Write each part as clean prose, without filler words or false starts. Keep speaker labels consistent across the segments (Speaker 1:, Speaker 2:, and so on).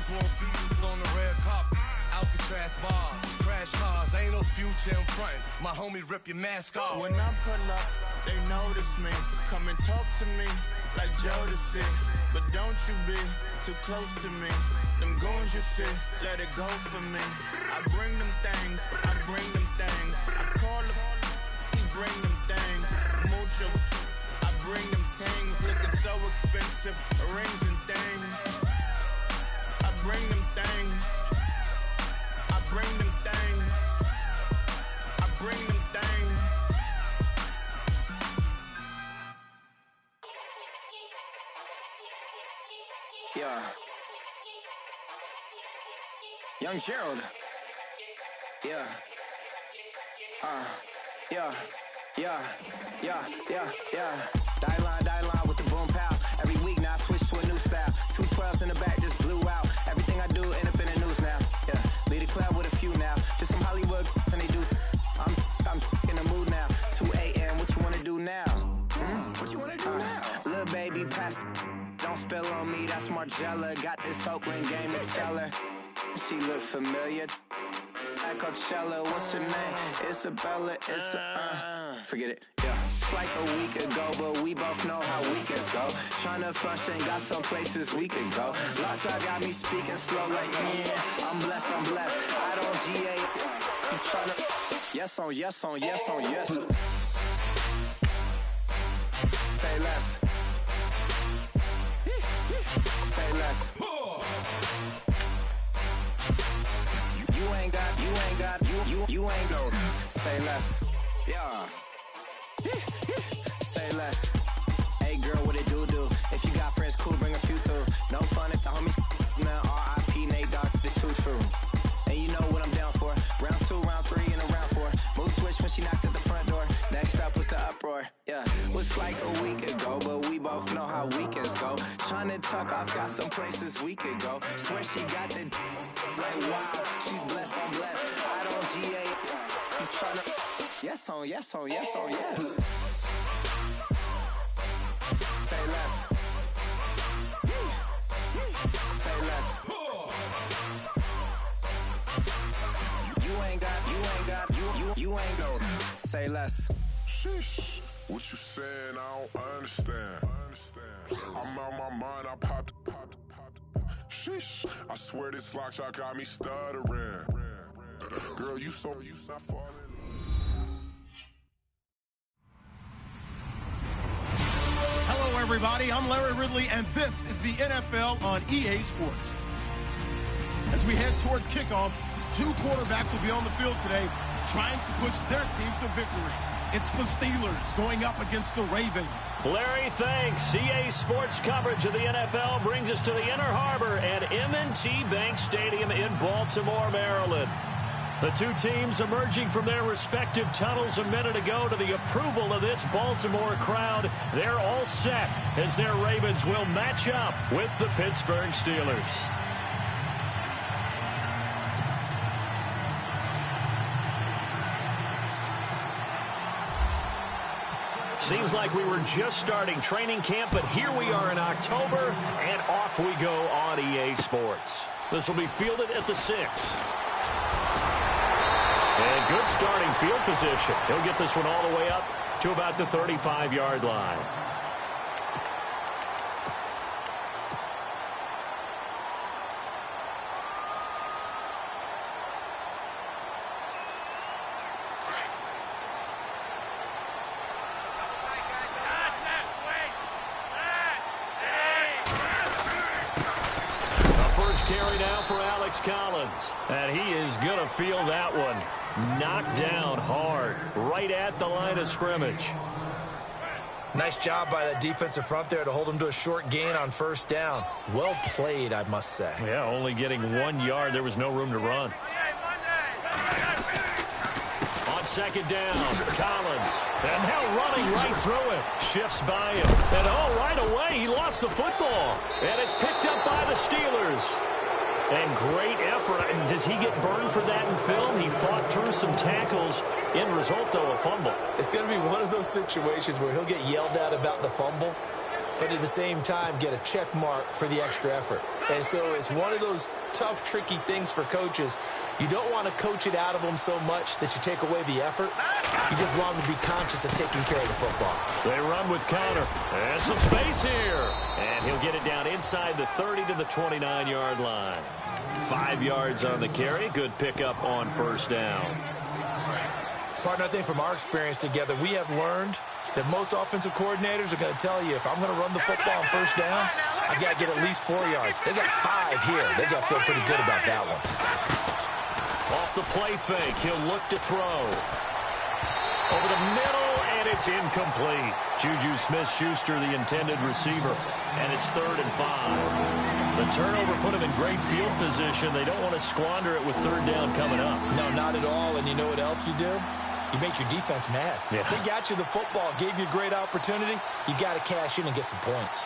Speaker 1: Niggas won't be used on the red carpet. Alcatraz bars, crash cars, ain't no future in front. My homie rip your mask off.
Speaker 2: When I pull up, they notice me. Come and talk to me like Jodeci. But don't you be too close to me. Them goons you see, let it go for me. I bring them things, I bring them things. I call them, he bring them things. Mucho, I bring them things. Looking so expensive, rings and things. I bring them things. I bring them things. I bring them things.
Speaker 3: Yeah. Young Gerald. Yeah. Die line with the boom pow. Every week now I switch to a new style. 212s in the back just blew out. Everything I do end up in the news now. Yeah. Lead a club with a few now. Just some Hollywood and they do. I'm in the mood now. 2 a.m. What you wanna do now? What you wanna do now? Little baby pass. Don't spill on me. That's Margella. Got this Oakland game to tell her. She look familiar. Like Coachella, what's her name? Isabella, forget it, yeah. It's like a week ago, but we both know how weekends go. Tryna function, got some places we could go. Lockjaw got me speaking slow like, yeah, I'm blessed. I don't GA, you tryna, yes on yes. Say less. Say less. You ain't gon' say less. Yeah. Say less. Hey girl, what it do? If you got friends, cool, bring a few through. No fun if the homies now R.I.P. Nate Dogg, this too true. And you know what I'm down for. Round 2, round 3, and a round 4. Move switch when she knocked at the front door. Next up was the uproar. Yeah. Was like a week ago, but we both know how weekends go. Tryna tuck off, got some places we could go. Swear she got the like wow, she's blessed, I'm blessed. I don't GA. You tryna yes on yes. Say less. Say less. You ain't gon' say less.
Speaker 4: Sheesh. What you saying? I don't understand. I'm out my mind. I popped. Sheesh. I swear this lockjaw got me stuttering. Girl, you not falling.
Speaker 5: Hello, everybody. I'm Larry Ridley, and this is the NFL on EA Sports. As we head towards kickoff, 2 quarterbacks will be on the field today trying to push their team to victory. It's the Steelers going up against the Ravens.
Speaker 6: Larry, thanks. EA Sports coverage of the NFL brings us to the Inner Harbor at M&T Bank Stadium in Baltimore, Maryland. The two teams emerging from their respective tunnels a minute ago to the approval of this Baltimore crowd. They're all set as their Ravens will match up with the Pittsburgh Steelers. Seems like we were just starting training camp, but here we are in October, and off we go on EA Sports. This will be fielded at the 6. And good starting field position. He'll get this one all the way up to about the 35-yard line. Carry now for Alex Collins. And he is going to feel that one. Knocked down hard, right at the line of scrimmage.
Speaker 7: Nice job by the defensive front there to hold him to a short gain on first down. Well played, I must say.
Speaker 6: Yeah, only getting 1 yard. There was no room to run. On second down, Collins. And now running right through it. Shifts by him. And right away, he lost the football. And it's picked up by the Steelers. And great effort. And does he get burned for that in film? He fought through some tackles. End result, though, a fumble.
Speaker 7: It's going to be one of those situations where he'll get yelled at about the fumble. but at the same time get a check mark for the extra effort. And so it's one of those tough, tricky things for coaches. You don't want to coach it out of them so much that you take away the effort. You just want them to be conscious of taking care of the football.
Speaker 6: They run with Connor. And some space here. And he'll get it down inside the 30 to the 29-yard line. 5 yards on the carry. Good pickup on first down.
Speaker 7: Partner, I think from our experience together, we have learned that most offensive coordinators are going to tell you, if I'm going to run the football on first down, I've got to get at least 4 yards. They got 5 here. They got to feel pretty good about that one.
Speaker 6: Off the play fake, he'll look to throw. Over the middle, and it's incomplete. Juju Smith-Schuster, the intended receiver, and it's 3rd and 5. The turnover put him in great field position. They don't want to squander it with 3rd down coming up.
Speaker 7: No, not at all, and you know what else you do? You make your defense mad.
Speaker 6: Yeah.
Speaker 7: They got you the football, gave you a great opportunity. You got to cash in and get some points.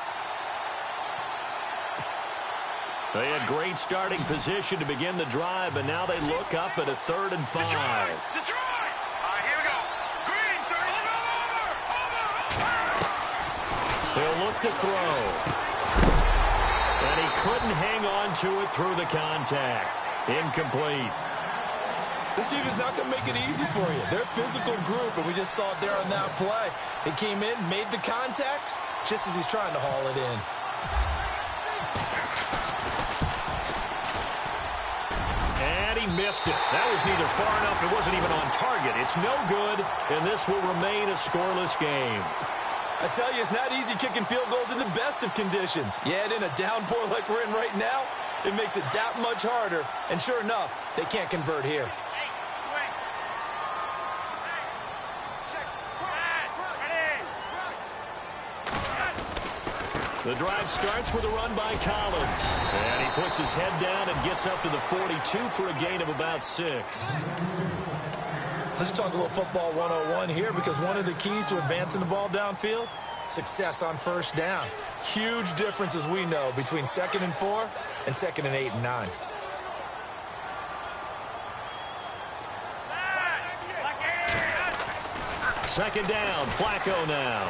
Speaker 6: They had great starting position to begin the drive, but now they look up at a 3rd and 5.
Speaker 8: Detroit! All right, here we go. Green, 30.
Speaker 6: They'll look to throw. And he couldn't hang on to it through the contact. Incomplete.
Speaker 7: This team is not going to make it easy for you. They're a physical group, and we just saw it there on that play. They came in, made the contact, just as he's trying to haul it in.
Speaker 6: And he missed it. That was neither far enough. It wasn't even on target. It's no good, and this will remain a scoreless game.
Speaker 7: I tell you, it's not easy kicking field goals in the best of conditions. Yet in a downpour like we're in right now, it makes it that much harder. And sure enough, they can't convert here.
Speaker 6: The drive starts with a run by Collins. And he puts his head down and gets up to the 42 for a gain of about 6.
Speaker 7: Let's talk a little football 101 here, because one of the keys to advancing the ball downfield, success on first down. Huge difference, as we know, between 2nd and 4 and 2nd and 8 and 9.
Speaker 6: Second down, Flacco now.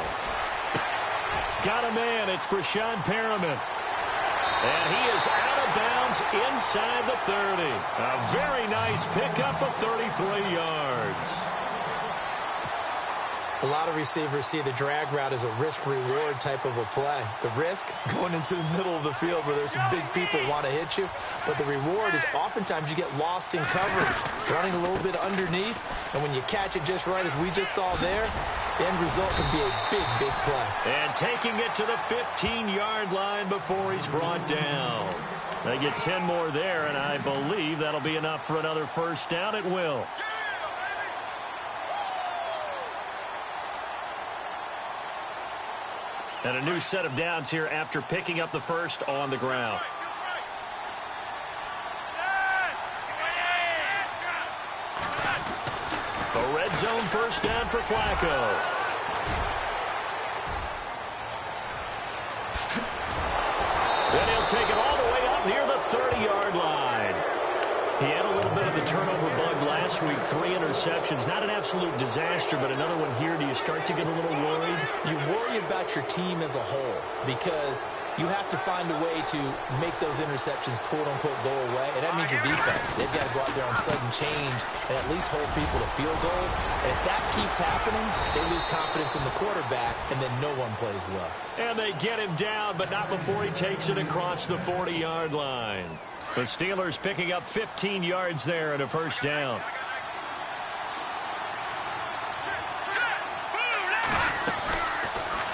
Speaker 6: Got a man, it's Brashad Perriman. And he is out of bounds inside the 30. A very nice pickup of 33 yards.
Speaker 7: A lot of receivers see the drag route as a risk-reward type of a play. The risk, going into the middle of the field where there's some big people who want to hit you. But the reward is oftentimes you get lost in coverage, running a little bit underneath. And when you catch it just right, as we just saw there, the end result could be a big, big play.
Speaker 6: And taking it to the 15-yard line before he's brought down. They get 10 more there, and I believe that'll be enough for another first down. It will. And a new set of downs here after picking up the first on the ground. A red zone first down for Flacco. Then he'll take it all the way up near the 30-yard line. He had a little bit of the turnover bug last week. 3 interceptions. Not an absolute disaster, but another one here. Do you start to get a little worried?
Speaker 7: You worry about your team as a whole, because you have to find a way to make those interceptions, quote-unquote, go away. And that means your defense. They've got to go out there on sudden change and at least hold people to field goals. And if that keeps happening, they lose confidence in the quarterback, and then no one plays well.
Speaker 6: And they get him down, but not before he takes it across the 40-yard line. The Steelers picking up 15 yards there and a first down.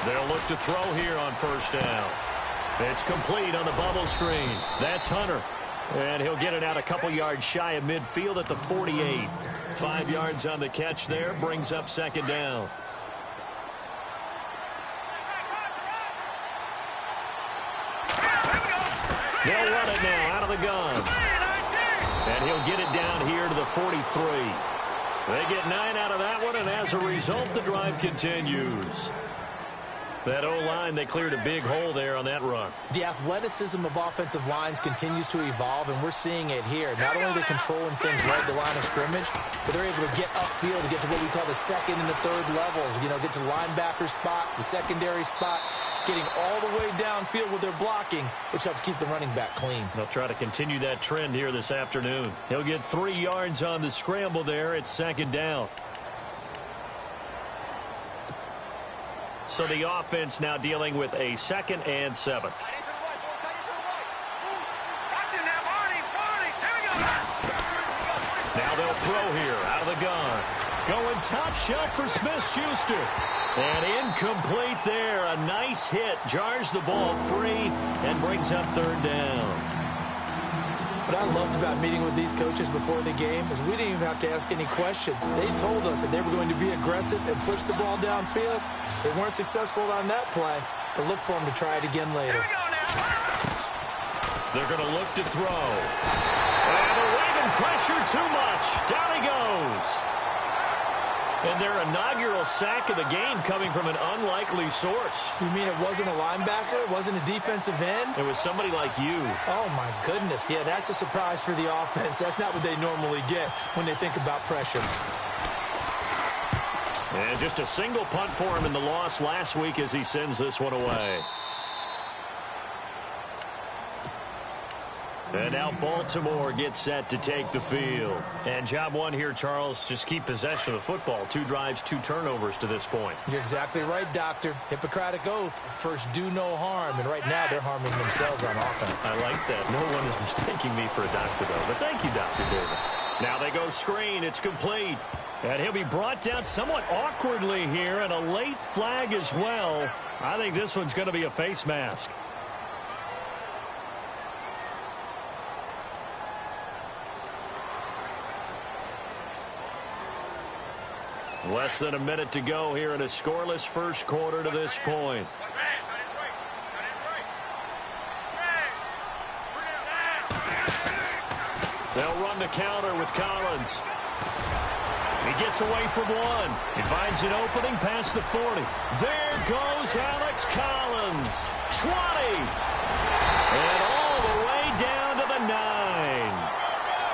Speaker 6: They'll look to throw here on first down. It's complete on the bubble screen. That's Hunter. And he'll get it out a couple yards shy of midfield at the 48. 5 yards on the catch there, brings up second down. They'll run it now out of the gun. And he'll get it down here to the 43. They get 9 out of that one, and as a result, the drive continues. That O-line, they cleared a big hole there on that run.
Speaker 7: The athleticism of offensive lines continues to evolve, and we're seeing it here. Not only are they controlling things right at the line of scrimmage, but they're able to get upfield to get to what we call the second and the third levels. You know, get to the linebacker spot, the secondary spot, getting all the way downfield with their blocking, which helps keep the running back clean.
Speaker 6: They'll try to continue that trend here this afternoon. He'll get 3 yards on the scramble there. It's second down. So the offense now dealing with a 2nd and 7. Now they'll throw here out of the gun. Going top shelf for Smith-Schuster. And incomplete there. A nice hit. Jars the ball free and brings up 3rd down.
Speaker 7: What I loved about meeting with these coaches before the game is we didn't even have to ask any questions. They told us that they were going to be aggressive and push the ball downfield. They weren't successful on that play, but look for them to try it again later.
Speaker 6: They're going to look to throw. And the Raven pressure too much. Down he goes. And their inaugural sack of the game coming from an unlikely source.
Speaker 7: You mean it wasn't a linebacker? It wasn't a defensive end?
Speaker 6: It was somebody like you.
Speaker 7: Oh, my goodness. Yeah, that's a surprise for the offense. That's not what they normally get when they think about pressure.
Speaker 6: And just a single punt for him in the loss last week as he sends this one away. And now Baltimore gets set to take the field. And job one here, Charles, just keep possession of the football. 2 drives, 2 turnovers to this point.
Speaker 7: You're exactly right, Doctor. Hippocratic oath. First, do no harm. And right now, they're harming themselves on offense.
Speaker 6: I like that. No one is mistaking me for a doctor, though. But thank you, Dr. Davis. Now they go screen. It's complete. And he'll be brought down somewhat awkwardly here. And a late flag as well. I think this one's going to be a face mask. Less than a minute to go here in a scoreless first quarter to this point. They'll run the counter with Collins. He gets away from one. He finds an opening past the 40. There goes Alex Collins. 20. And all the way down to the 9.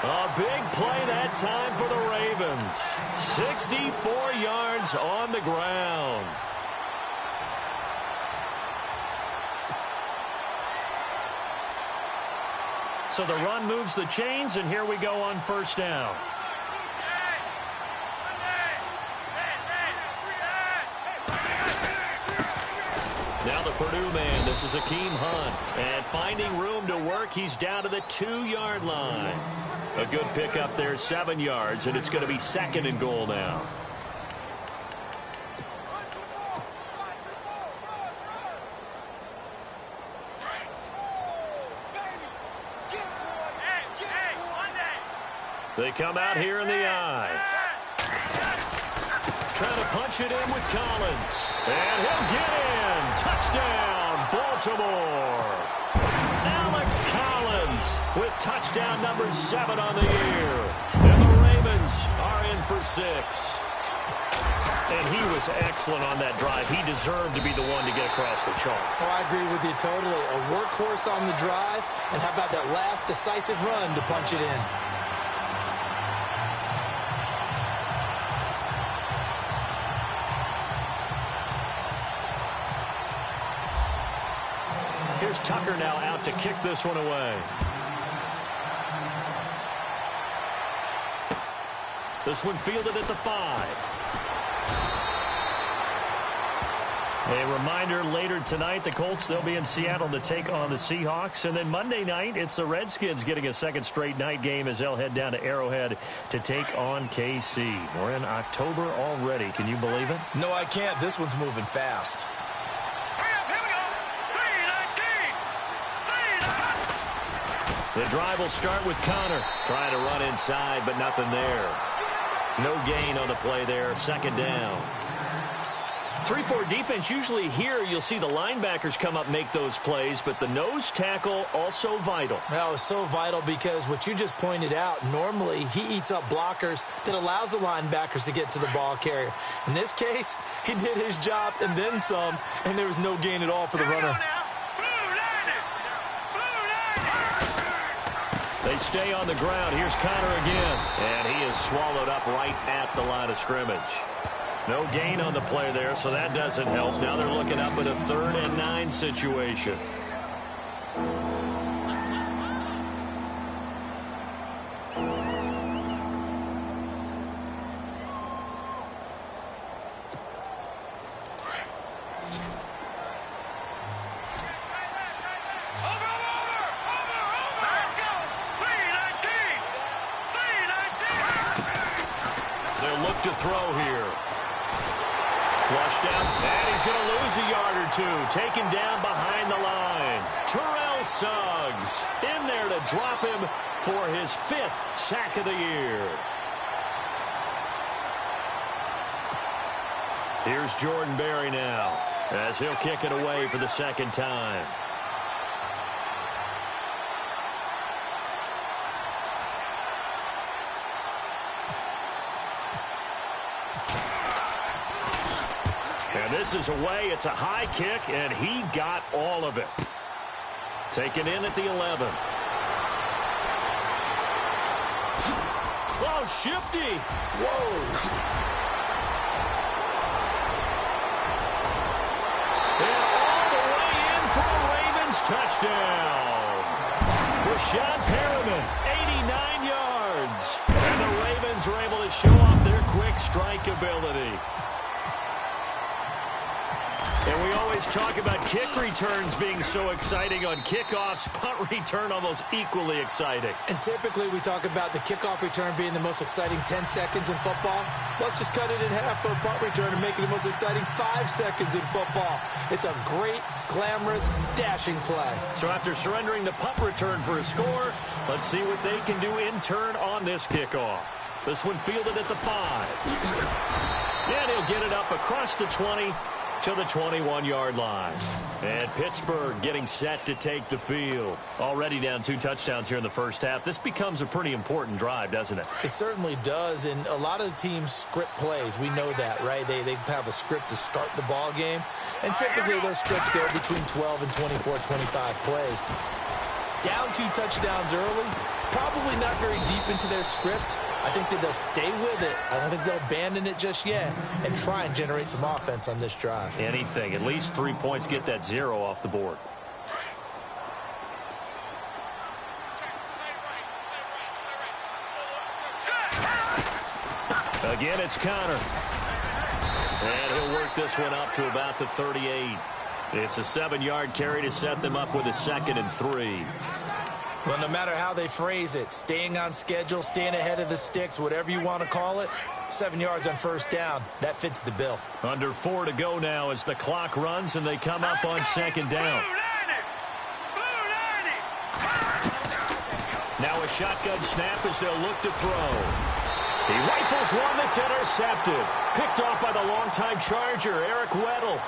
Speaker 6: A big play that time for the Ravens. 64 yards on the ground. So the run moves the chains, and here we go on first down. Now the Purdue man, this is Akeem Hunt. And finding room to work, he's down to the 2-yard line. A good pickup there, 7 yards, and it's going to be 2nd and goal now. They come out here in the eye. Trying to punch it in with Collins. And he'll get in. Touchdown, Baltimore. Alex Collins with touchdown number 7 on the year. And the Ravens are in for 6. And he was excellent on that drive. He deserved to be the one to get across the chalk.
Speaker 7: Oh, I agree with you totally. A workhorse on the drive. And how about that last decisive run to punch it in?
Speaker 6: Here's Tucker now out to kick this one away. This one fielded at the 5. A reminder, later tonight, the Colts, they'll be in Seattle to take on the Seahawks. And then Monday night, it's the Redskins getting a second straight night game as they'll head down to Arrowhead to take on KC. We're in October already. Can you believe it?
Speaker 7: No, I can't. This one's moving fast.
Speaker 6: The drive will start with Connor. Trying to run inside, but nothing there. No gain on the play there. 2nd down. 3-4 defense, usually here you'll see the linebackers come up, make those plays, but the nose tackle also vital.
Speaker 7: Well, it's so vital because what you just pointed out, normally he eats up blockers that allows the linebackers to get to the ball carrier. In this case, he did his job and then some, and there was no gain at all for the runner.
Speaker 6: They stay on the ground. Here's Connor again, and he is swallowed up right at the line of scrimmage. No gain on the play there, so that doesn't help. Now they're looking up at a 3rd and 9 situation. They'll look to throw here. Flushed out, and he's going to lose a yard or two. Taken down behind the line. Terrell Suggs in there to drop him for his 5th sack of the year. Here's Jordan Berry now, as he'll kick it away for the 2nd time. And this is away. It's a high kick, and he got all of it. Taken in at the 11. Oh, shifty. Whoa. And all the way in for a Ravens touchdown. Rashad Perriman, 89 yards. And the Ravens are able to show off their quick strike ability. And we always talk about kick returns being so exciting on kickoffs. Punt return almost equally exciting.
Speaker 7: And typically we talk about the kickoff return being the most exciting 10 seconds in football. Let's just cut it in half for a punt return and make it the most exciting 5 seconds in football. It's a great, glamorous, dashing play.
Speaker 6: So after surrendering the punt return for a score, let's see what they can do in turn on this kickoff. This one fielded at the 5. And he'll get it up across the 20 to the 21-yard line. And Pittsburgh getting set to take the field. Already down 2 touchdowns here in the first half. This becomes a pretty important drive, doesn't it?
Speaker 7: It certainly does, and a lot of the teams script plays. We know that, right? They have a script to start the ball game, and typically those scripts go between 12 and 24, 25 plays. Down 2 touchdowns early, probably not very deep into their script. I think that they'll stay with it. I don't think they'll abandon it just yet and try and generate some offense on this drive.
Speaker 6: Anything. At least 3 points, get that 0 off the board. Again, it's Connor. And he'll work this one up to about the 38. It's a 7-yard carry to set them up with a 2nd and 3.
Speaker 7: Well, no matter how they phrase it, staying on schedule, staying ahead of the sticks, whatever you want to call it, 7 yards on first down, that fits the bill.
Speaker 6: Under 4 to go now as the clock runs and they come up on 2nd down. Now a shotgun snap as they'll look to throw. He rifles one that's intercepted. Picked off by the longtime Charger, Eric Weddle.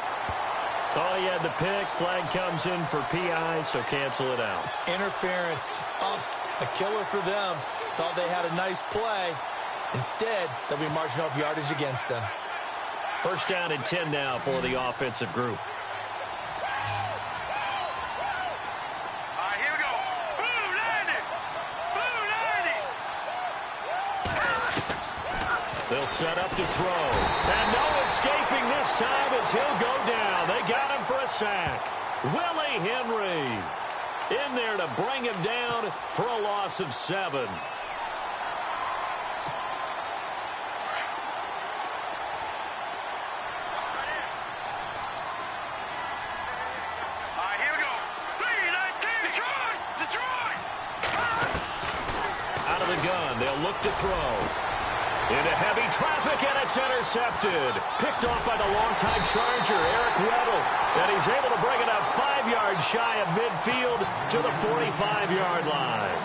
Speaker 6: Thought he had the pick. Flag comes in for PI, so cancel it out.
Speaker 7: Interference. Oh, a killer for them. Thought they had a nice play. Instead, they'll be marching off yardage against them.
Speaker 6: First down and 10 now for the offensive group.
Speaker 8: Here we go. Boom, landed. Boom, landed.
Speaker 6: They'll set up to throw. And no escaping this time as he'll go down. They got him for a sack. Willie Henry in there to bring him down for a loss of 7.
Speaker 8: Here we go. 3-19. Detroit.
Speaker 6: Out of the gun, they'll look to throw. Into heavy traffic, and it's intercepted. Picked off by the longtime Charger, Eric Weddle. And he's able to bring it up 5 yards shy of midfield to the 45-yard line.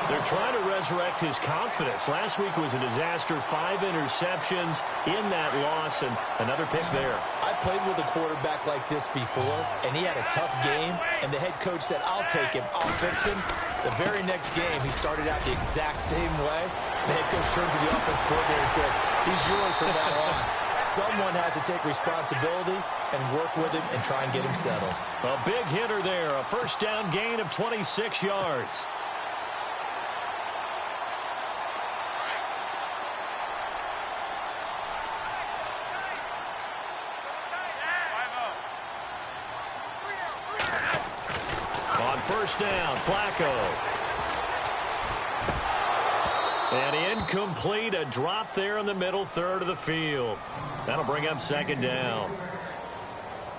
Speaker 6: They're trying to resurrect his confidence. Last week was a disaster. 5 interceptions in that loss, and another pick there.
Speaker 7: I played with a quarterback like this before, and he had a tough game, and the head coach said, I'll take him, I'll fix him. The very next game, he started out the exact same way. The head coach turned to the offense coordinator and said, he's yours from now on. Someone has to take responsibility and work with him and try and get him settled.
Speaker 6: A big hitter there, a first down gain of 26 yards. On first down, Flacco. And incomplete, a drop there in the middle third of the field. That'll bring up second down.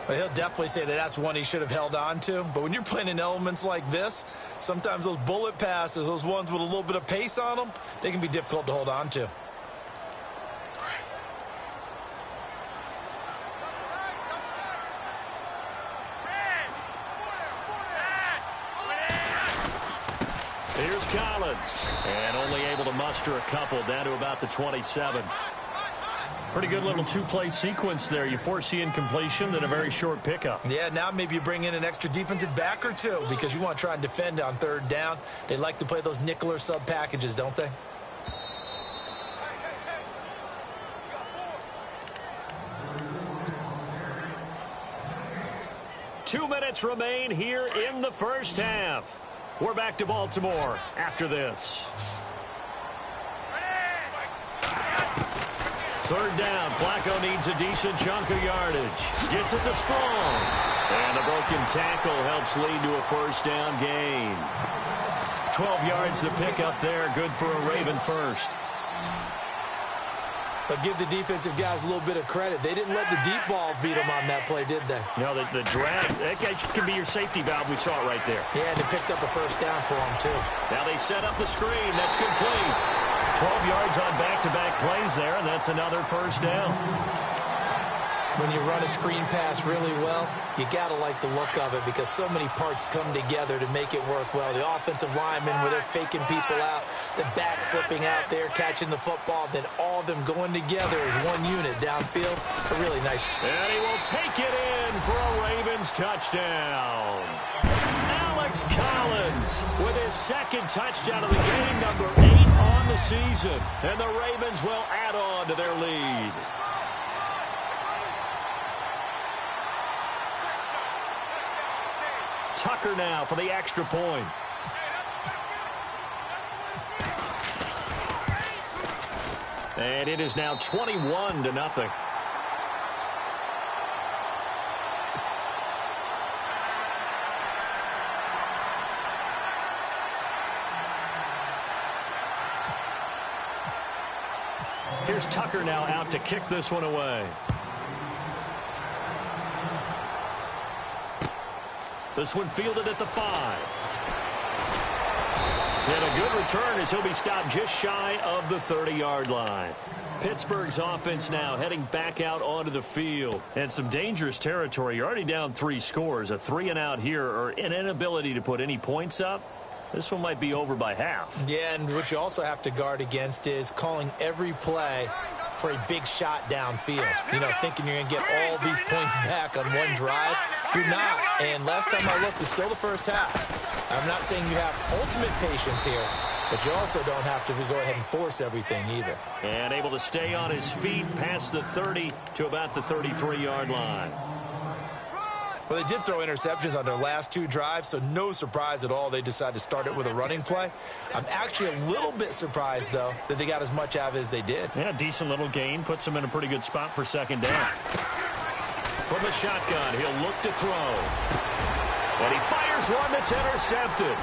Speaker 7: Well, he'll definitely say that that's one he should have held on to. But when you're playing in elements like this, sometimes those bullet passes, those ones with a little bit of pace on them, they can be difficult to hold on to.
Speaker 6: Here's Collins, and only able to muster a couple down to about the 27. Pretty good little two-play sequence there. You force the incompletion, then a very short pickup.
Speaker 7: Yeah, now maybe you bring in an extra defensive back or two because you want to try and defend on third down. They like to play those nickel or sub packages, don't they?
Speaker 6: Two minutes remain here in the first half. We're back to Baltimore after this. Third down. Flacco needs a decent chunk of yardage. Gets it to Strong. And a broken tackle helps lead to a first down gain. 12 yards to pick up there. Good for a Raven first.
Speaker 7: But give the defensive guys a little bit of credit. They didn't let the deep ball beat them on that play, did they?
Speaker 6: No, the drag, that can be your safety valve. We saw it right there.
Speaker 7: Yeah, and they picked up the first down for them, too.
Speaker 6: Now they set up the screen. That's complete. 12 yards on back-to-back plays there, and that's another first down.
Speaker 7: When you run a screen pass really well, you got to like the look of it because so many parts come together to make it work well. The offensive linemen, where they're faking people out, the back slipping out there, catching the football, then all of them going together as one unit downfield. A really nice.
Speaker 6: And he will take it in for a Ravens touchdown. Alex Collins with his second touchdown of the game, number 8 on the season. And the Ravens will add on to their lead. Tucker now for the extra point. And it is now 21-0. Here's Tucker now out to kick this one away. This one fielded at the 5. And a good return as he'll be stopped just shy of the 30-yard line. Pittsburgh's offense now heading back out onto the field. And some dangerous territory. You're already down 3 scores. A 3-and-out here or an inability to put any points up. This one might be over by half.
Speaker 7: Yeah, and what you also have to guard against is calling every play for a big shot downfield. You know, thinking you're going to get all these points back on one drive. You're not. And last time I looked, it's still the first half. I'm not saying you have ultimate patience here, but you also don't have to go ahead and force everything either.
Speaker 6: And able to stay on his feet past the 30 to about the 33-yard line.
Speaker 7: Well, they did throw interceptions on their last 2 drives, so no surprise at all they decided to start it with a running play. I'm actually a little bit surprised, though, that they got as much out of it as they did.
Speaker 6: Yeah, decent little gain. Puts them in a pretty good spot for second down. From the shotgun, he'll look to throw. And he fires one that's intercepted.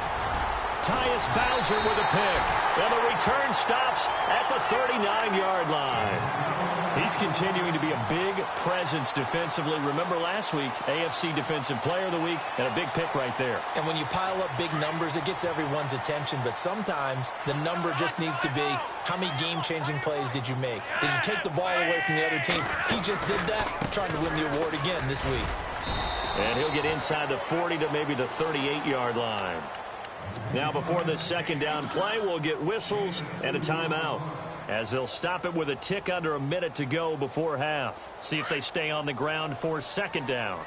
Speaker 6: Tyus Bowser with a pick. And the return stops at the 39-yard line. He's continuing to be a big presence defensively. Remember last week, AFC Defensive Player of the Week, and a big pick right there.
Speaker 7: And when you pile up big numbers, it gets everyone's attention. But sometimes the number just needs to be, how many game-changing plays did you make? Did you take the ball away from the other team? He just did that, trying to win the award again this week.
Speaker 6: And he'll get inside the 40 to maybe the 38-yard line. Now before this second down play, we'll get whistles and a timeout, as they'll stop it with a tick under a minute to go before half. See if they stay on the ground for second down.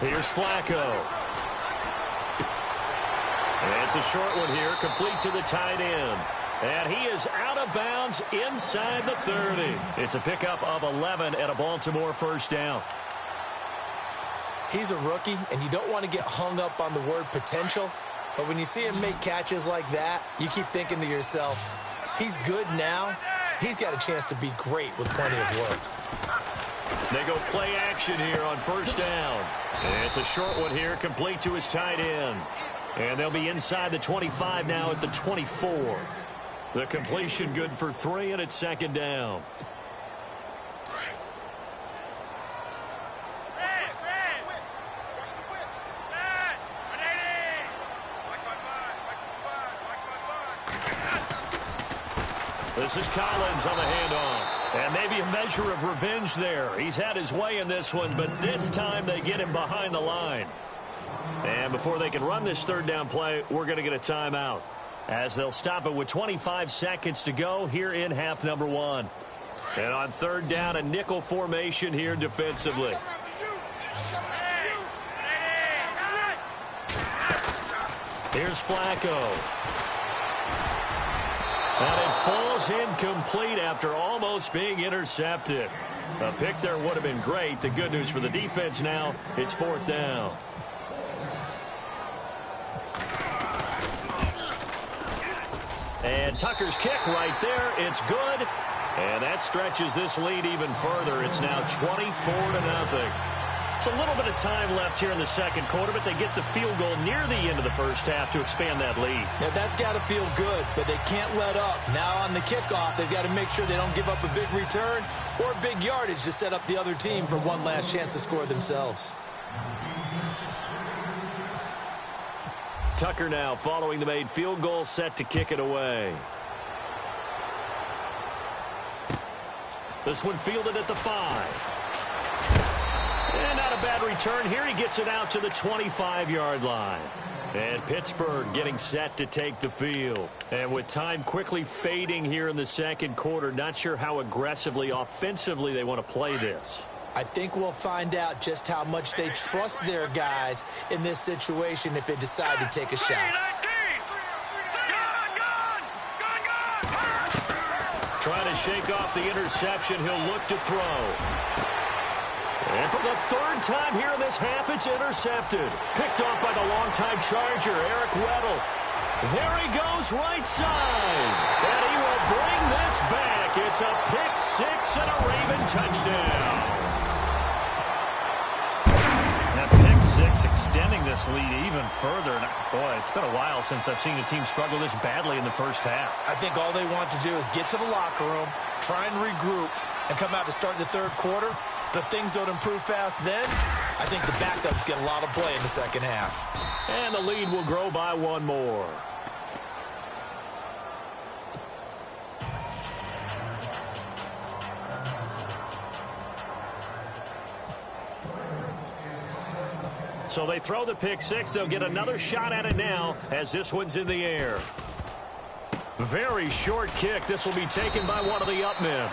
Speaker 6: Here's Flacco. And it's a short one here, complete to the tight end. And he is out of bounds inside the 30. It's a pickup of 11 and a Baltimore first down.
Speaker 7: He's a rookie, and you don't want to get hung up on the word potential. But when you see him make catches like that, you keep thinking to yourself, he's good now. He's got a chance to be great with plenty of work.
Speaker 6: They go play action here on first down. And it's a short one here, complete to his tight end. And they'll be inside the 25 now at the 24. The completion good for 3, and it's second down. This is Collins on the handoff. And maybe a measure of revenge there. He's had his way in this one, but this time they get him behind the line. And before they can run this third down play, we're going to get a timeout, as they'll stop it with 25 seconds to go here in half number 1. And on third down, a nickel formation here defensively. Here's Flacco. And it falls incomplete after almost being intercepted. A pick there would have been great. The good news for the defense now, it's fourth down. And Tucker's kick right there. It's good. And that stretches this lead even further. It's now 24-0. It's a little bit of time left here in the second quarter, but they get the field goal near the end of the first half to expand that lead.
Speaker 7: Now, that's got to feel good, but they can't let up. Now on the kickoff, they've got to make sure they don't give up a big return or big yardage to set up the other team for one last chance to score themselves.
Speaker 6: Tucker now following the made field goal, set to kick it away. This one fielded at the 5. And not a bad return here. He gets it out to the 25-yard line. And Pittsburgh getting set to take the field. And with time quickly fading here in the second quarter, not sure how aggressively, offensively they want to play this.
Speaker 7: I think we'll find out just how much they trust their guys in this situation if they decide to take a shot.
Speaker 6: Trying to shake off the interception. He'll look to throw. And for the third time here in this half, it's intercepted. Picked off by the longtime Charger, Eric Weddle. There he goes, right side. And he will bring this back. It's a pick 6 and a Raven touchdown.
Speaker 9: That pick 6 extending this lead even further. And boy, it's been a while since I've seen a team struggle this badly in the first half.
Speaker 7: I think all they want to do is get to the locker room, try and regroup, and come out to start the third quarter. But things don't improve fast then. I think the backups get a lot of play in the second half.
Speaker 6: And the lead will grow by one more. So they throw the pick 6. They'll get another shot at it now as this one's in the air. Very short kick. This will be taken by one of the up men.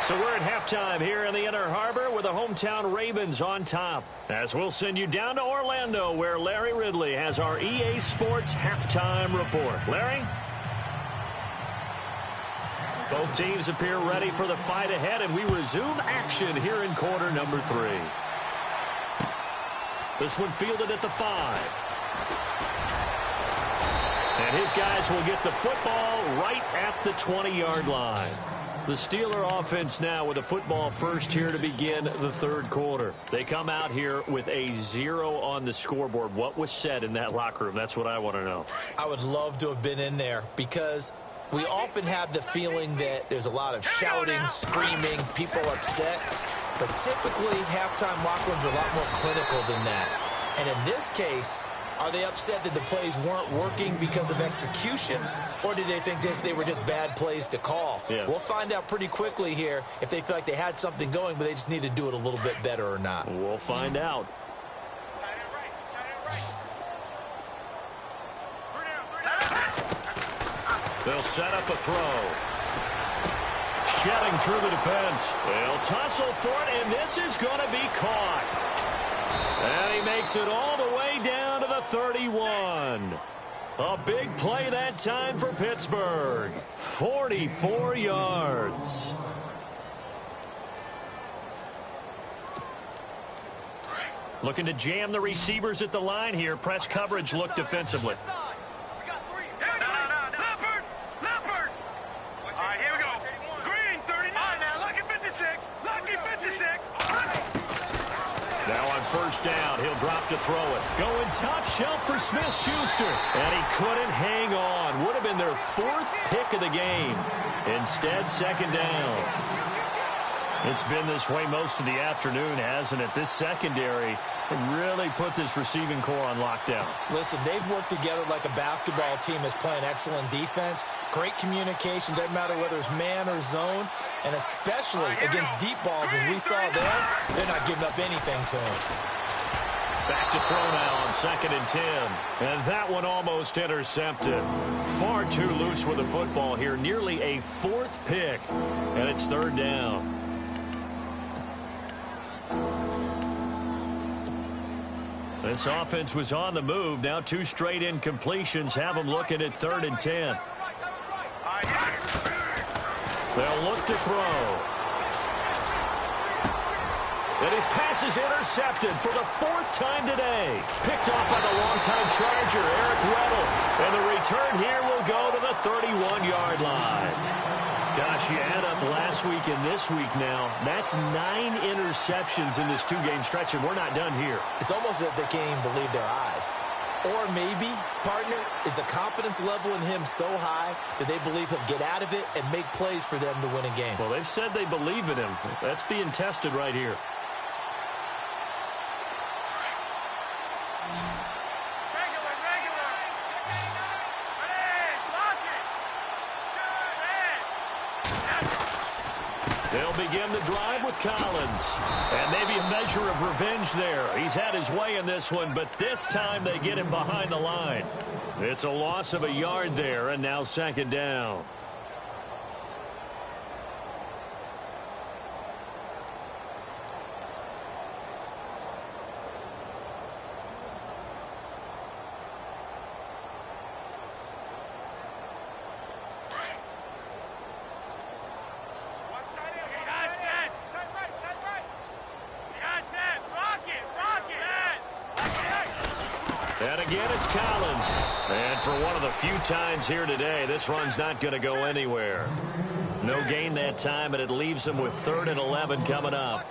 Speaker 6: So we're at halftime here in the Inner Harbor with the hometown Ravens on top. As we'll send you down to Orlando, where Larry Ridley has our EA Sports halftime report. Larry? Both teams appear ready for the fight ahead, and we resume action here in quarter number 3. This one fielded at the 5. And his guys will get the football right at the 20-yard line. The Steeler offense now with a football first here to begin the third quarter. They come out here with a 0 on the scoreboard. What was said in that locker room? That's what I want to know.
Speaker 7: I would love to have been in there because we often have the feeling that there's a lot of shouting, screaming, people upset. But typically, halftime locker rooms are a lot more clinical than that. And in this case, Are they upset that the plays weren't working because of execution, or did they think they were just bad plays to call?
Speaker 6: Yeah.
Speaker 7: We'll find out pretty quickly here if they feel like they had something going, but they just need to do it a little bit better or not.
Speaker 6: We'll find out. They'll set up a throw. Shedding through the defense. They'll tussle for it, and this is going to be caught. And he makes it all the way down to the 31. A big play that time for Pittsburgh. 44 yards. Looking to jam the receivers at the line here. Press coverage look defensively. Now on first down, he'll drop to throw it. Going top shelf for Smith-Schuster. And he couldn't hang on. Would have been their 4th pick of the game. Instead, second down. It's been this way most of the afternoon, hasn't it? This secondary really put this receiving core on lockdown.
Speaker 7: Listen, they've worked together like a basketball team that's playing excellent defense. Great communication. Doesn't matter whether it's man or zone. And especially against deep balls, as we saw there, they're not giving up anything to him.
Speaker 6: Back to throw now on 2nd and 10. And that one almost intercepted. Far too loose with the football here. Nearly a 4th pick. And it's 3rd down. This offense was on the move. Now 2 straight incompletions have them looking at 3rd and 10. They'll look to throw. And his pass is intercepted for the 4th time today. Picked off by the longtime Charger, Eric Weddle. And the return here will go to the 31-yard line. Gosh, you add up last week and this week now. That's 9 interceptions in this 2-game stretch, and we're not done here.
Speaker 7: It's almost as if they can't even believe their eyes. Or maybe, partner, is the confidence level in him so high that they believe he'll get out of it and make plays for them to win a game.
Speaker 6: Well, they've said they believe in him. That's being tested right here. They'll begin the drive with Collins. And maybe a measure of revenge there. He's had his way in this one, but this time they get him behind the line. It's a loss of a yard there, and now 2nd down. And again, it's Collins. And for one of the few times here today, this run's not going to go anywhere. No gain that time, and it leaves them with 3rd and 11 coming up.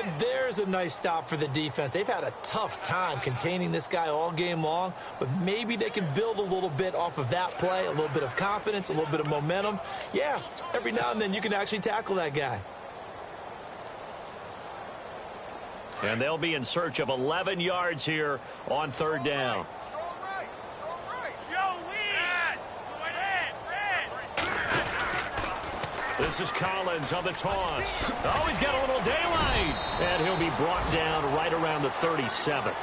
Speaker 7: And there's a nice stop for the defense. They've had a tough time containing this guy all game long, but maybe they can build a little bit off of that play, a little bit of confidence, a little bit of momentum. Yeah, every now and then you can actually tackle that guy.
Speaker 6: And they'll be in search of 11 yards here on 3rd down. This is Collins on the toss. Oh, he's got a little daylight. And he'll be brought down right around the 37.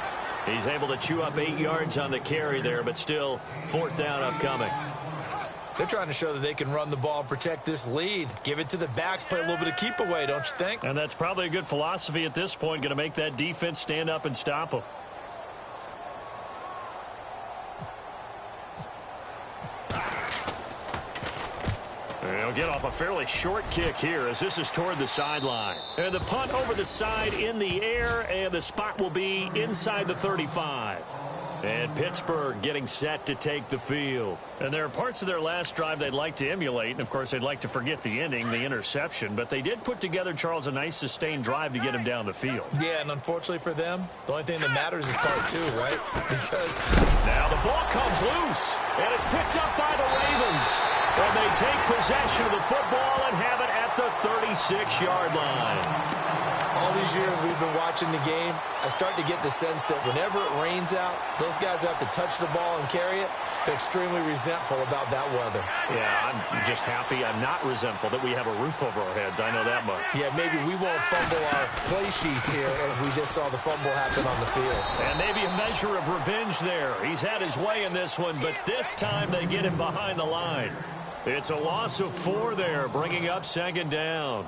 Speaker 6: He's able to chew up 8 yards on the carry there, but still 4th down upcoming.
Speaker 7: They're trying to show that they can run the ball and protect this lead. Give it to the backs, play a little bit of keep away, don't you think?
Speaker 6: And that's probably a good philosophy at this point, going to make that defense stand up and stop them. They'll get off a fairly short kick here as this is toward the sideline. And the punt over the side in the air, and the spot will be inside the 35. And Pittsburgh getting set to take the field. And there are parts of their last drive they'd like to emulate. And, of course, they'd like to forget the ending, the interception. But they did put together, Charles, a nice sustained drive to get him down the field.
Speaker 7: Yeah, and unfortunately for them, the only thing that matters is part 2, right? Because
Speaker 6: now the ball comes loose, and it's picked up by the Ravens. And they take possession of the football and have it at the 36-yard line.
Speaker 7: All these years we've been watching the game, I start to get the sense that whenever it rains out, those guys who have to touch the ball and carry it, they're extremely resentful about that weather.
Speaker 6: Yeah, I'm just happy I'm not resentful that we have a roof over our heads. I know that much.
Speaker 7: Yeah, maybe we won't fumble our play sheets here as we just saw the fumble happen on the field.
Speaker 6: And maybe a measure of revenge there. He's had his way in this one, but this time they get him behind the line. It's a loss of 4 there, bringing up second down.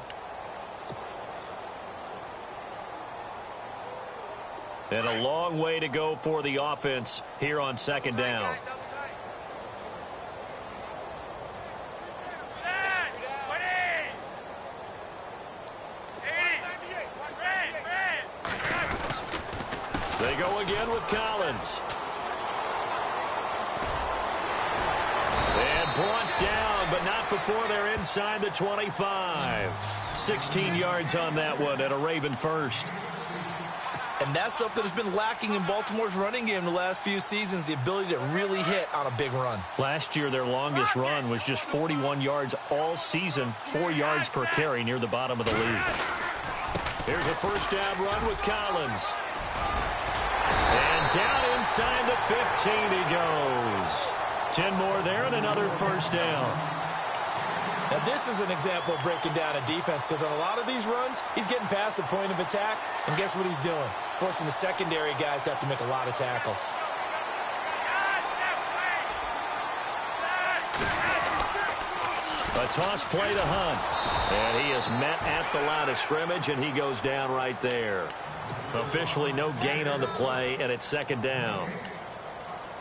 Speaker 6: And a long way to go for the offense here on second down. They go again with Collins. And brought down, but not before they're inside the 25. 16 yards on that one at a Raven first.
Speaker 7: And that's something that's been lacking in Baltimore's running game the last few seasons, the ability to really hit on a big run.
Speaker 6: Last year, their longest run was just 41 yards all season, 4 yards per carry near the bottom of the league. Here's a first down run with Collins. And down inside the 15 he goes. 10 more there and another first down.
Speaker 7: Now, this is an example of breaking down a defense because on a lot of these runs, he's getting past the point of attack, and guess what he's doing? Forcing the secondary guys to have to make a lot of tackles.
Speaker 6: A toss play to Hunt. And he is met at the line of scrimmage, and he goes down right there. Officially no gain on the play, and it's second down.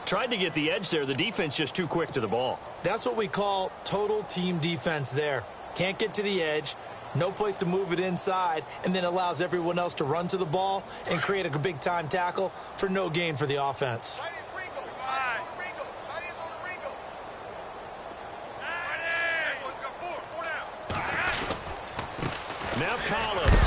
Speaker 6: Tried to get the edge there. The defense just too quick to the ball.
Speaker 7: That's what we call total team defense there. Can't get to the edge, no place to move it inside, and then allows everyone else to run to the ball and create a big-time tackle for no gain for the offense.
Speaker 6: Now Collins.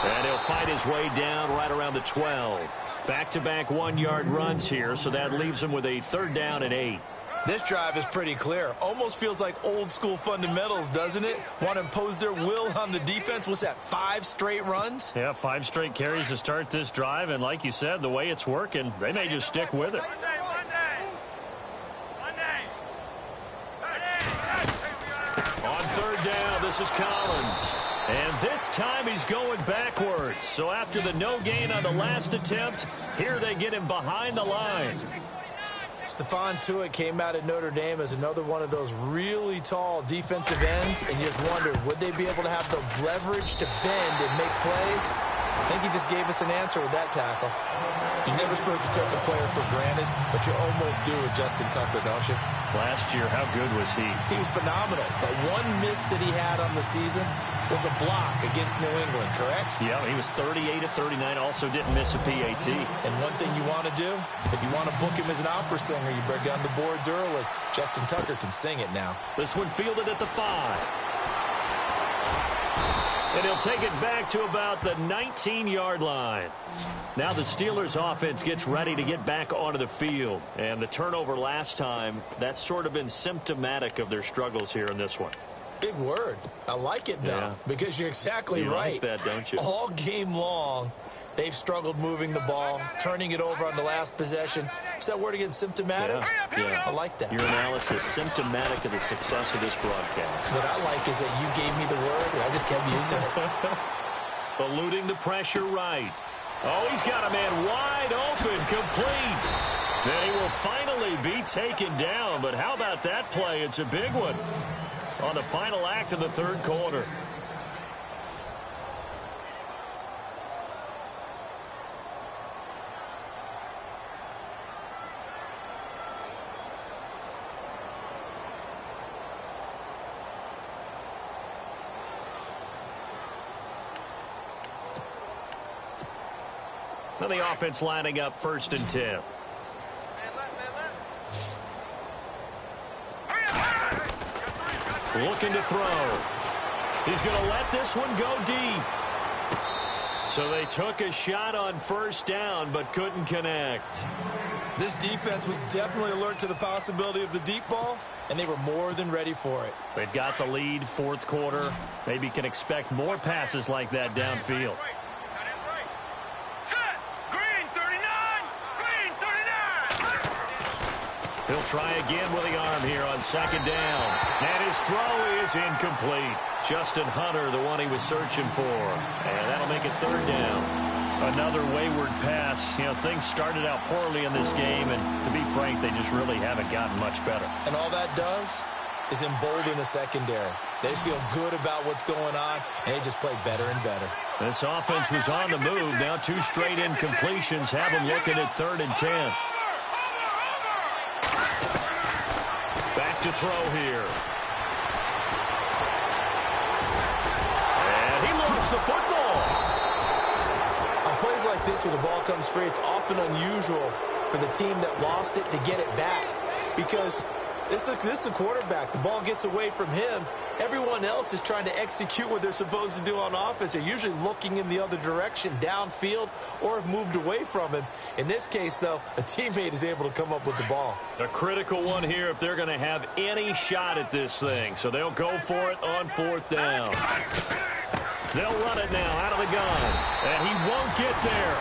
Speaker 6: And he'll fight his way down right around the 12. Back-to-back 1-yard runs here, so that leaves him with a third down and 8.
Speaker 7: This drive is pretty clear. Almost feels like old-school fundamentals, doesn't it? Want to impose their will on the defense. What's that, 5 straight runs?
Speaker 6: Yeah, 5 straight carries to start this drive, and like you said, the way it's working, they may just stick with it. On third down, this is Collins. And this time he's going backwards. So after the no gain on the last attempt, here they get him behind the line.
Speaker 7: Stephon Tuitt came out of Notre Dame as another one of those really tall defensive ends, and you just wondered, would they be able to have the leverage to bend and make plays? I think he just gave us an answer with that tackle. You're never supposed to take a player for granted, but you almost do with Justin Tucker, don't you?
Speaker 6: Last year, how good was he?
Speaker 7: He was phenomenal. The one miss that he had on the season was a block against New England, correct?
Speaker 6: Yeah, he was 38 of 39, also didn't miss a PAT.
Speaker 7: And one thing you want to do, if you want to book him as an opera singer, you break down the boards early. Justin Tucker can sing it now.
Speaker 6: This one fielded at the 5. And he'll take it back to about the 19-yard line. Now the Steelers offense gets ready to get back onto the field. And the turnover last time, that's sort of been symptomatic of their struggles here in this one.
Speaker 7: Big word. I like it, though, because you're exactly right.
Speaker 6: You like that, don't you?
Speaker 7: All game long, they've struggled moving the ball, turning it over on the last possession. Is that word again, symptomatic?
Speaker 6: Yeah.
Speaker 7: I like that.
Speaker 6: Your analysis, symptomatic of the success of this broadcast.
Speaker 7: What I like is that you gave me the word, and I just kept using it.
Speaker 6: Eluding the pressure right. Oh, he's got a man wide open, complete. Then he will finally be taken down. But how about that play? It's a big one on the final act of the third quarter. Now the offense lining up 1st and 10. Looking to throw. He's going to let this one go deep. So they took a shot on first down but couldn't connect.
Speaker 7: This defense was definitely alert to the possibility of the deep ball, and they were more than ready for it.
Speaker 6: They've got the lead, fourth quarter. Maybe can expect more passes like that downfield.
Speaker 8: Set. Green 39. Green 39.
Speaker 6: He'll try again with the arm here on second down. And his throw is incomplete. Justin Hunter, the one he was searching for. And that'll make it third down. Another wayward pass. You know, things started out poorly in this game, and to be frank, they just really haven't gotten much better.
Speaker 7: And all that does is embolden the secondary. They feel good about what's going on, and they just play better and better.
Speaker 6: This offense was on the move. Now 2 straight incompletions have them looking at 3rd and 10. Back to throw here. And he lost the football.
Speaker 7: On plays like this where the ball comes free, it's often unusual for the team that lost it to get it back, because this is a quarterback. The ball gets away from him. Everyone else is trying to execute what they're supposed to do on offense. They're usually looking in the other direction, downfield, or have moved away from him. In this case, though, a teammate is able to come up with the ball.
Speaker 6: A critical one here if they're going to have any shot at this thing. So they'll go for it on 4th down. They'll run it now out of the gun. And he won't get there.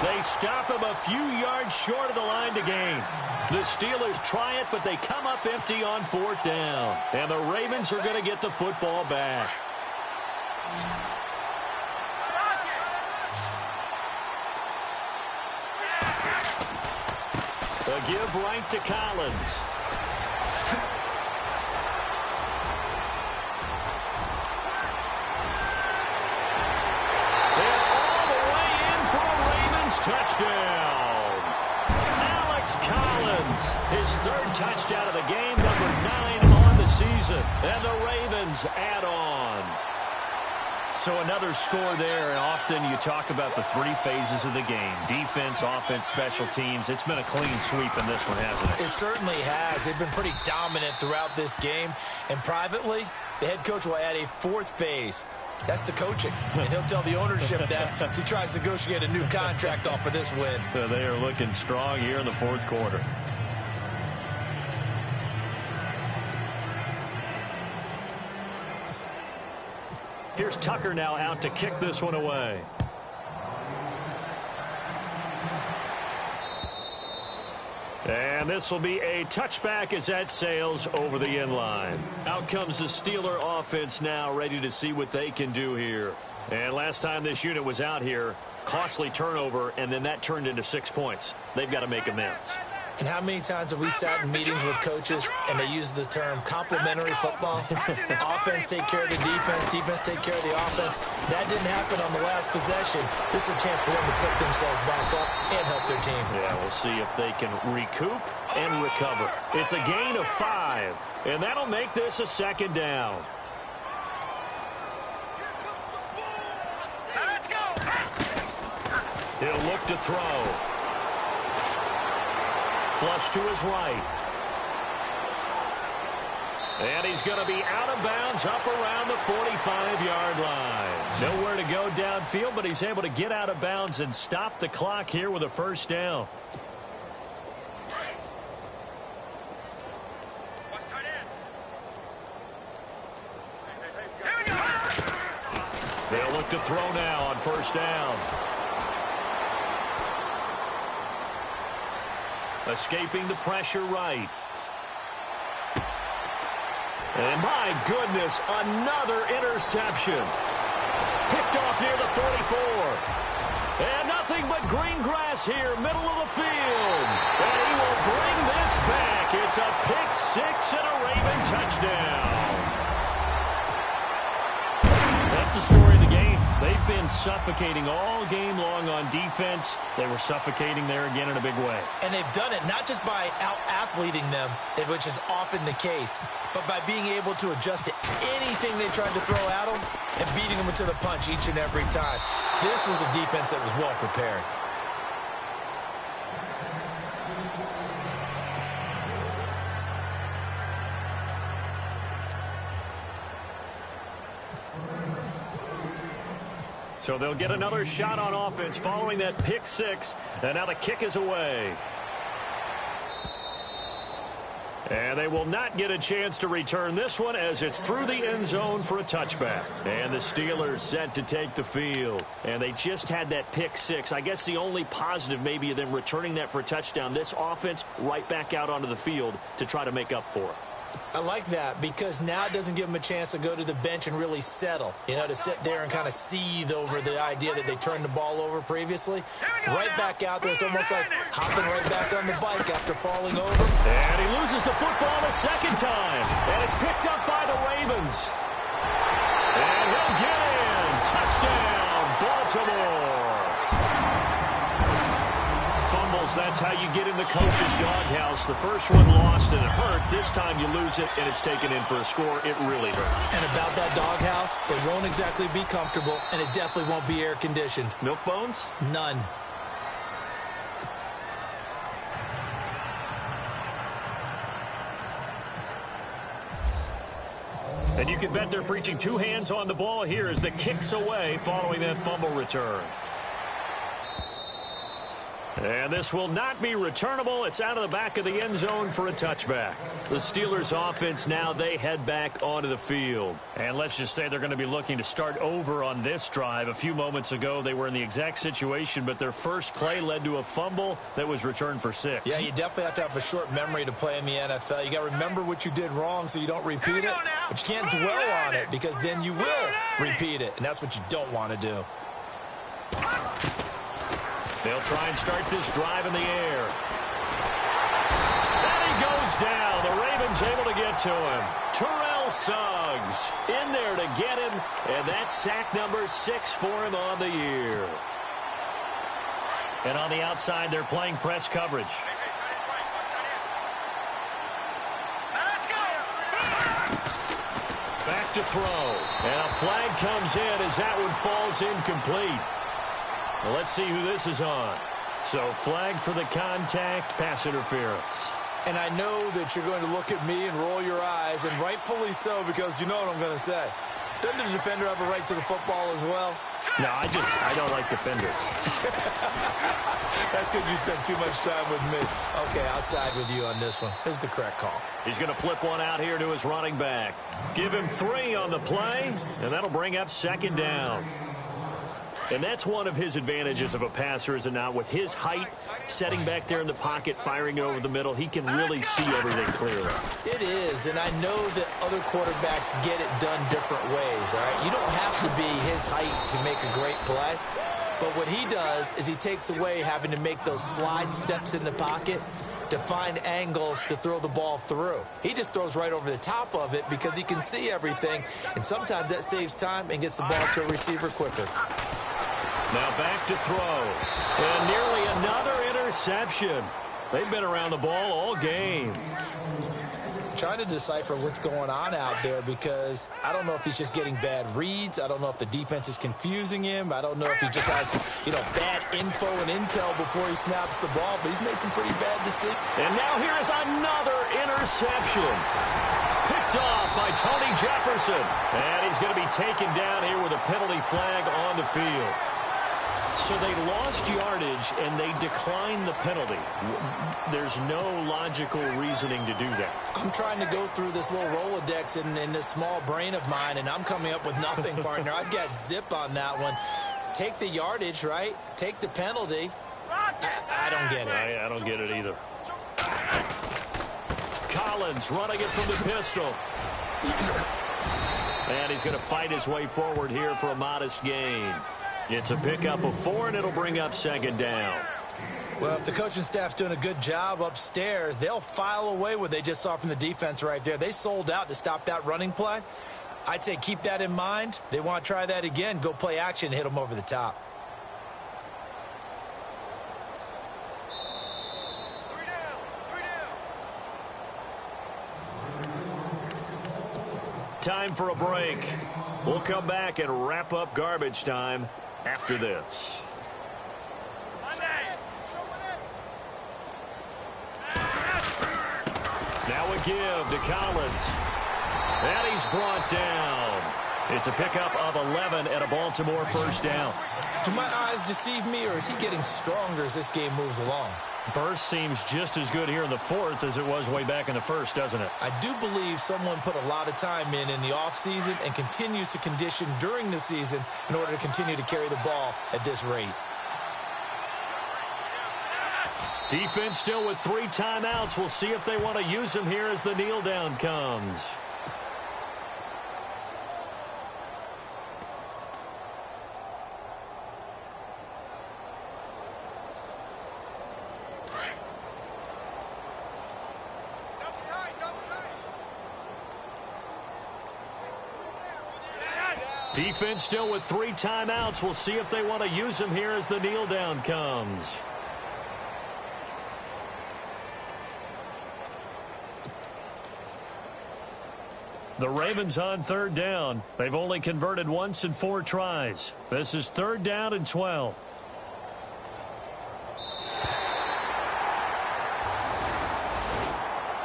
Speaker 6: They stop him a few yards short of the line to gain. The Steelers try it, but they come up empty on 4th down. And the Ravens are going to get the football back. A give right to Collins. Touchdown. Alex Collins, his 3rd touchdown of the game, number 9 on the season. And the Ravens add on. So another score there, and often you talk about the 3 phases of the game. Defense, offense, special teams. It's been a clean sweep in this one, hasn't it?
Speaker 7: It certainly has. They've been pretty dominant throughout this game. And privately, the head coach will add a 4th phase. That's the coaching, and he'll tell the ownership that as he tries to negotiate a new contract off of this win.
Speaker 6: They are looking strong here in the 4th quarter. Here's Tucker now out to kick this one away. And this will be a touchback as that sails over the end line. Out comes the Steeler offense now, ready to see what they can do here. And last time this unit was out here, costly turnover, and then that turned into 6 points. They've got to make amends.
Speaker 7: And how many times have we sat in meetings with coaches and they use the term complementary football? Offense take care of the defense, defense take care of the offense. That didn't happen on the last possession. This is a chance for them to pick themselves back up and help their team.
Speaker 6: Yeah, we'll see if they can recoup and recover. It's a gain of 5, and that'll make this a 2nd down.
Speaker 8: Let's go.
Speaker 6: He'll look to throw. Flush to his right. And he's going to be out of bounds up around the 45-yard line. Nowhere to go downfield, but he's able to get out of bounds and stop the clock here with a 1st down. They'll look to throw now on 1st down. Escaping the pressure right. And my goodness, another interception. Picked off near the 44. And nothing but green grass here, middle of the field. And he will bring this back. It's a pick-6 and a Raven touchdown. That's the story of the game. They've been suffocating all game long on defense. They were suffocating there again in a big way.
Speaker 7: And they've done it not just by out-athleting them, which is often the case, but by being able to adjust to anything they tried to throw at them and beating them into the punch each and every time. This was a defense that was well prepared.
Speaker 6: So they'll get another shot on offense following that pick six. And now the kick is away. And they will not get a chance to return this one as it's through the end zone for a touchback. And the Steelers set to take the field. And they just had that pick six. I guess the only positive maybe of them returning that for a touchdown. This offense right back out onto the field to try to make up for it.
Speaker 7: I like that because now it doesn't give them a chance to go to the bench and really settle, to sit there and kind of seethe over the idea that they turned the ball over previously. Right back out there. It's almost like hopping right back on the bike after falling over.
Speaker 6: And he loses the football the second time. And it's picked up by the Ravens. And he'll get in. Touchdown, Baltimore. Fumbles, that's how you get in the coach's doghouse. The first one lost and it hurt. This time you lose it and it's taken in for a score. It really hurt.
Speaker 7: And about that doghouse, it won't exactly be comfortable, and it definitely won't be air-conditioned.
Speaker 6: Milk bones?
Speaker 7: None.
Speaker 6: And you can bet they're preaching two hands on the ball here as the kick's away following that fumble return. And this will not be returnable. It's out of the back of the end zone for a touchback. The Steelers offense now, they head back onto the field. And let's just say they're going to be looking to start over on this drive. A few moments ago, they were in the exact situation, but their first play led to a fumble that was returned for 6.
Speaker 7: Yeah, you definitely have to have a short memory to play in the NFL. You got to remember what you did wrong so you don't repeat it. But you can't dwell on it because then you will repeat it. And that's what you don't want to do.
Speaker 6: They'll try and start this drive in the air. And he goes down. The Ravens able to get to him. Terrell Suggs in there to get him. And that's sack number 6 for him on the year. And on the outside, they're playing press coverage. Back to throw. And a flag comes in as that one falls incomplete. Well, let's see who this is on. So flag for the contact, pass interference.
Speaker 7: And I know that you're going to look at me and roll your eyes, and rightfully so, because you know what I'm going to say. Doesn't the defender have a right to the football as well?
Speaker 6: No, I don't like defenders.
Speaker 7: That's because you spent too much time with me. Okay, I'll side with you on this one. This is the correct call.
Speaker 6: He's going to flip one out here to his running back. Give him 3 on the play, and that'll bring up second down. And that's one of his advantages of a passer, is it not? With his height, setting back there in the pocket, firing it over the middle, he can really see everything clearly.
Speaker 7: It is, and I know that other quarterbacks get it done different ways, all right? You don't have to be his height to make a great play, but what he does is he takes away having to make those slide steps in the pocket to find angles to throw the ball through. He just throws right over the top of it because he can see everything, and sometimes that saves time and gets the ball to a receiver quicker.
Speaker 6: Now back to throw. And nearly another interception. They've been around the ball all game.
Speaker 7: Trying to decipher what's going on out there because I don't know if he's just getting bad reads. I don't know if the defense is confusing him. I don't know if he just has, bad info and intel before he snaps the ball, but he's made some pretty bad decisions.
Speaker 6: And now here is another interception. Picked off by Tony Jefferson. And he's going to be taken down here with a penalty flag on the field. So they lost yardage, and they declined the penalty. There's no logical reasoning to do that.
Speaker 7: I'm trying to go through this little Rolodex in this small brain of mine, and I'm coming up with nothing, partner. I've got zip on that one. Take the yardage, right? Take the penalty. I don't get it.
Speaker 6: I don't get it either. Collins running it from the pistol. And he's going to fight his way forward here for a modest gain. It's a pickup of 4, and it'll bring up second down.
Speaker 7: Well, if the coaching staff's doing a good job upstairs, they'll file away what they just saw from the defense right there. They sold out to stop that running play. I'd say keep that in mind. They want to try that again. Go play action and hit them over the top.
Speaker 6: Time for a break. We'll come back and wrap up garbage time after this. Now a give to Collins. And he's brought down. It's a pickup of 11 and a Baltimore first down.
Speaker 7: Do my eyes deceive me, or is he getting stronger as this game moves along?
Speaker 6: Burst seems just as good here in the fourth as it was way back in the first, doesn't it?
Speaker 7: I do believe someone put a lot of time in the offseason and continues to condition during the season in order to continue to carry the ball at this rate.
Speaker 6: Defense still with 3 timeouts. We'll see if they want to use them here as the kneel down comes. Defense still with 3 timeouts. We'll see if they want to use them here as the kneel down comes. The Ravens on 3rd down. They've only converted once in 4 tries. This is 3rd down and 12.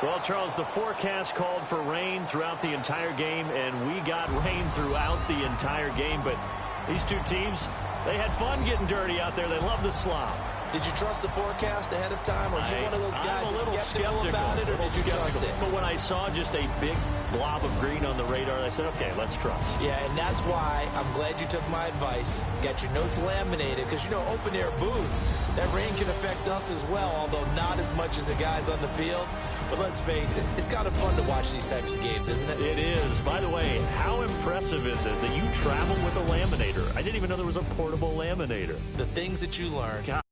Speaker 6: Well, Charles, the forecast called for rain throughout the entire game, and we got rain throughout the entire game. But these two teams, they had fun getting dirty out there. They love the slop.
Speaker 7: Did you trust the forecast ahead of time? Or are you one of those guys that's skeptical about it, or did you trust it?
Speaker 6: But when I saw just a big blob of green on the radar, I said, okay, let's trust.
Speaker 7: Yeah, and that's why I'm glad you took my advice. Got your notes laminated, because, you know, open-air booth, that rain can affect us as well, although not as much as the guys on the field. But let's face it, it's kind of fun to watch these types of games, isn't it?
Speaker 6: It is. By the way, how impressive is it that you travel with a laminator? I didn't even know there was a portable laminator.
Speaker 7: The things that you learn.
Speaker 6: God.